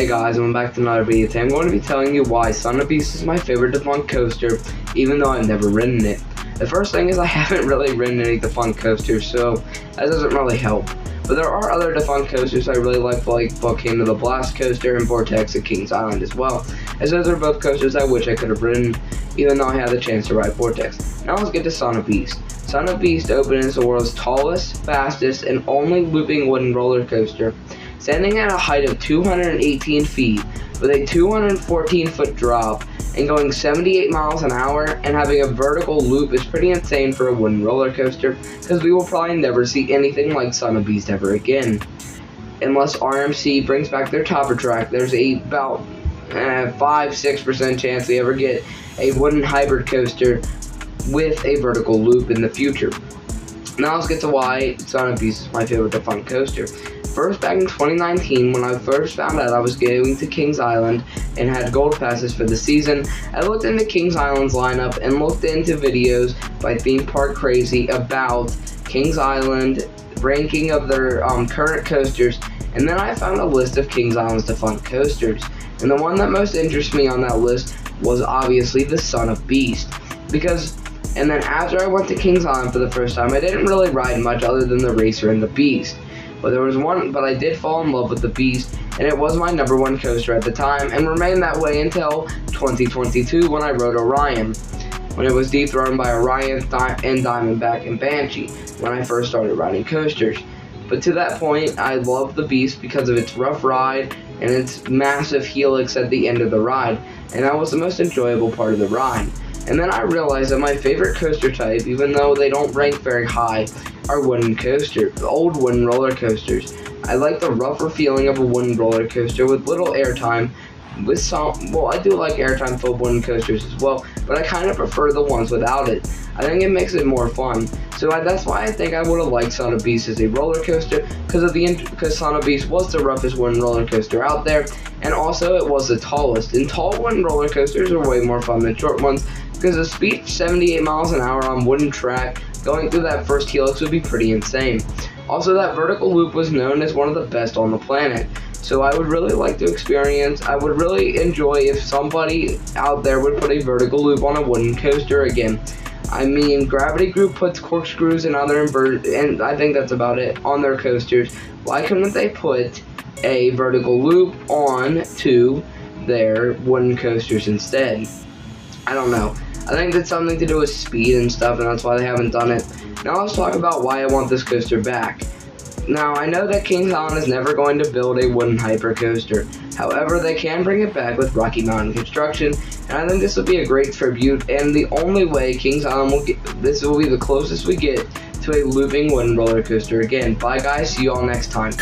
Hey guys, I'm back to another video. Today I'm going to be telling you why Son of Beast is my favorite defunct coaster, even though I've never ridden it. The first thing is I haven't really ridden any defunct coasters, so that doesn't really help. But there are other defunct coasters I really like Volcano the Blast Coaster and Vortex at Kings Island as well, as those are both coasters I wish I could have ridden, even though I had the chance to ride Vortex. Now let's get to Son of Beast. Son of Beast opened as the world's tallest, fastest, and only looping wooden roller coaster, standing at a height of 218 feet with a 214-foot drop and going 78 miles an hour, and having a vertical loop is pretty insane for a wooden roller coaster, because we will probably never see anything like Son of Beast ever again. Unless RMC brings back their topper track, there's about 5-6% chance we ever get a wooden hybrid coaster with a vertical loop in the future. Now let's get to why Son of Beast is my favorite defunct coaster. First, back in 2019, when I first found out I was going to Kings Island and had gold passes for the season, I looked into Kings Island's lineup and looked into videos by Theme Park Crazy about Kings Island, ranking of their current coasters, and then I found a list of Kings Island's defunct coasters. And the one that most interests me on that list was obviously the Son of Beast. And then after I went to Kings Island for the first time, I didn't really ride much other than the Racer and the Beast. But I did fall in love with the Beast, and it was my #1 coaster at the time, and remained that way until 2022 when I rode Orion, when it was dethroned by Orion and Diamondback and Banshee when I first started riding coasters. But to that point, I loved the Beast because of its rough ride and its massive helix at the end of the ride, and that was the most enjoyable part of the ride. And then I realized that my favorite coaster type, even though they don't rank very high, are wooden coasters, old wooden roller coasters. I like the rougher feeling of a wooden roller coaster with little airtime. I do like airtime filled wooden coasters as well, but I kind of prefer the ones without it. I think it makes it more fun. So that's why I think I would have liked Son of Beast as a roller coaster, because Son of Beast was the roughest wooden roller coaster out there, and also it was the tallest. And tall wooden roller coasters are way more fun than short ones, because the speed of 78 miles an hour on wooden track going through that first helix would be pretty insane. Also, that vertical loop was known as one of the best on the planet. So I would really enjoy if somebody out there would put a vertical loop on a wooden coaster again. I mean, Gravity Group puts corkscrews and other and I think that's about it on their coasters. Why couldn't they put a vertical loop on to their wooden coasters instead? I don't know. I think that's something to do with speed and stuff, and that's why they haven't done it. Now let's talk about why I want this coaster back. Now, I know that Kings Island is never going to build a wooden hyper coaster. However, they can bring it back with Rocky Mountain Construction, and I think this will be a great tribute, and the only way Kings Island this will be the closest we get to a looping wooden roller coaster again. Bye guys, see you all next time.